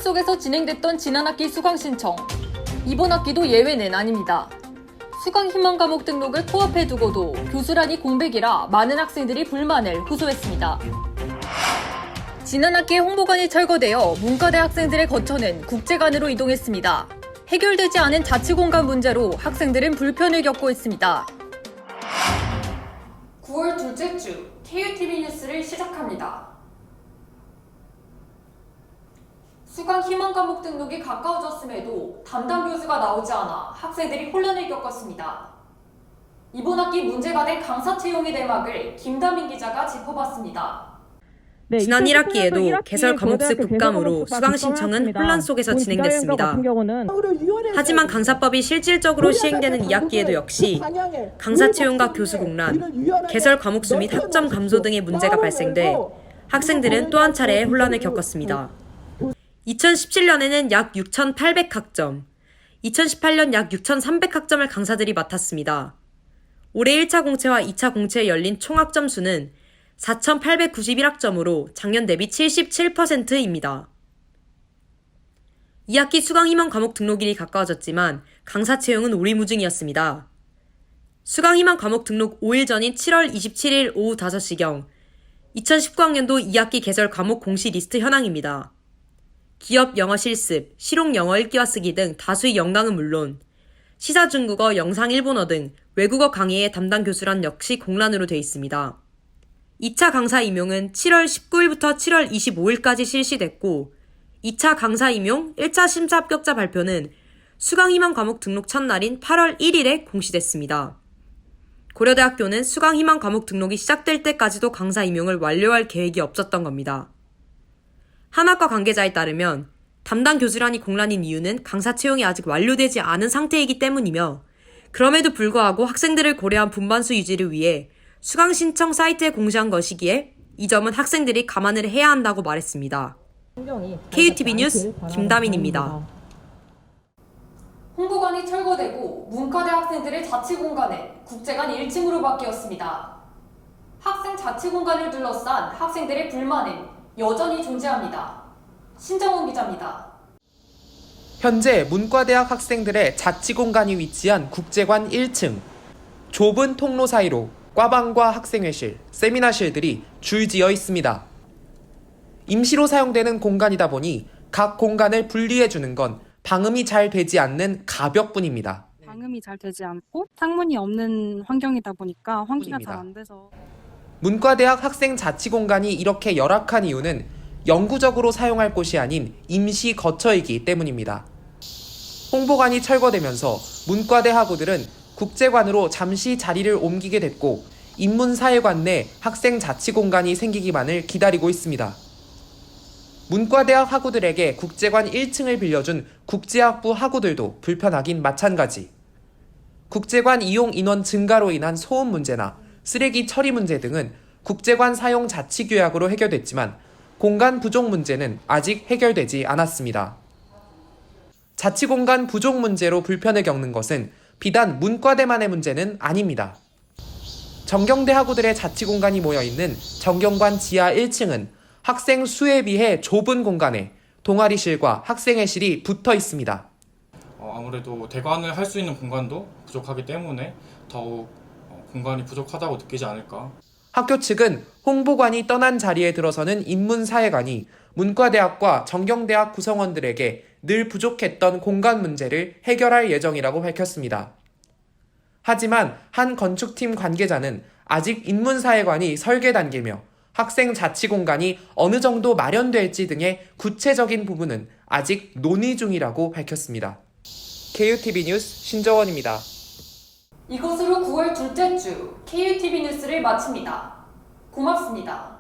속에서 진행됐던 지난 학기 수강 신청. 이번 학기도 예외는 아닙니다. 수강 희망 과목 등록을 코앞에 두고도 교수란이 공백이라 많은 학생들이 불만을 호소했습니다. 지난 학기에 홍보관이 철거되어 문과대 학생들의 거처는 국제관으로 이동했습니다. 해결되지 않은 자치공간 문제로 학생들은 불편을 겪고 있습니다. 9월 둘째 주 KUTV 뉴스를 시작합니다. 수강 희망 과목 등록이 가까워졌음에도 담당 교수가 나오지 않아 학생들이 혼란을 겪었습니다. 이번 학기 문제가 된 강사 채용의 대막을 김다민 기자가 짚어봤습니다. 지난 1학기에도 개설 과목수 급감으로 수강 신청은 혼란 속에서 진행됐습니다. 하지만 강사법이 실질적으로 시행되는 2학기에도 역시 강사 채용과 교수 공란, 개설 과목수 및 학점 감소 등의 문제가 발생돼 학생들은 또 한 차례의 혼란을 겪었습니다. 2017년에는 약 6,800학점, 2018년 약 6,300학점을 강사들이 맡았습니다. 올해 1차 공채와 2차 공채에 열린 총 학점 수는 4,891학점으로 작년 대비 77%입니다. 2학기 수강 희망 과목 등록일이 가까워졌지만 강사 채용은 오리무중이었습니다. 수강 희망 과목 등록 5일 전인 7월 27일 오후 5시경 2019학년도 2학기 개설 과목 공시 리스트 현황입니다. 기업 영어 실습, 실용 영어 읽기와 쓰기 등 다수의 영강은 물론 시사 중국어, 영상 일본어 등 외국어 강의의 담당 교수란 역시 공란으로 돼 있습니다. 2차 강사 임용은 7월 19일부터 7월 25일까지 실시됐고 2차 강사 임용 1차 심사 합격자 발표는 수강 희망 과목 등록 첫날인 8월 1일에 공시됐습니다. 고려대학교는 수강 희망 과목 등록이 시작될 때까지도 강사 임용을 완료할 계획이 없었던 겁니다. 한학과 관계자에 따르면 담당 교수란이 공란인 이유는 강사 채용이 아직 완료되지 않은 상태이기 때문이며 그럼에도 불구하고 학생들을 고려한 분반수 유지를 위해 수강 신청 사이트에 공시한 것이기에 이 점은 학생들이 감안을 해야 한다고 말했습니다. KUTV 뉴스 김다민입니다. 홍보관이 철거되고 문과대 학생들의 자치공간은 국제관 1층으로 바뀌었습니다. 학생 자치공간을 둘러싼 학생들의 불만은 여전히 존재합니다. 신정훈 기자입니다. 현재 문과대학 학생들의 자치공간이 위치한 국제관 1층. 좁은 통로 사이로 과방과 학생회실, 세미나실들이 줄지어 있습니다. 임시로 사용되는 공간이다 보니 각 공간을 분리해주는 건 방음이 잘 되지 않는 가벽뿐입니다. 방음이 잘 되지 않고 창문이 없는 환경이다 보니까 환기가 잘 안 돼서. 문과대학 학생 자치공간이 이렇게 열악한 이유는 영구적으로 사용할 곳이 아닌 임시 거처이기 때문입니다. 홍보관이 철거되면서 문과대 학우들은 국제관으로 잠시 자리를 옮기게 됐고 인문사회관 내 학생 자치공간이 생기기만을 기다리고 있습니다. 문과대학 학우들에게 국제관 1층을 빌려준 국제학부 학우들도 불편하긴 마찬가지. 국제관 이용 인원 증가로 인한 소음 문제나 쓰레기 처리 문제 등은 국제관 사용 자치 규약으로 해결됐지만 공간 부족 문제는 아직 해결되지 않았습니다. 자치공간 부족 문제로 불편을 겪는 것은 비단 문과대만의 문제는 아닙니다. 정경대 학우들의 자치공간이 모여있는 정경관 지하 1층은 학생 수에 비해 좁은 공간에 동아리실과 학생회실이 붙어 있습니다. 아무래도 대관을 할 수 있는 공간도 부족하기 때문에 더욱 공간이 부족하다고 느끼지 않을까. 학교 측은 홍보관이 떠난 자리에 들어서는 인문사회관이 문과대학과 정경대학 구성원들에게 늘 부족했던 공간 문제를 해결할 예정이라고 밝혔습니다. 하지만 한 건축팀 관계자는 아직 인문사회관이 설계 단계며 학생 자치 공간이 어느 정도 마련될지 등의 구체적인 부분은 아직 논의 중이라고 밝혔습니다. KUTV 뉴스 신정원입니다. 이것으로 9월 둘째 주 KUTV 뉴스를 마칩니다. 고맙습니다.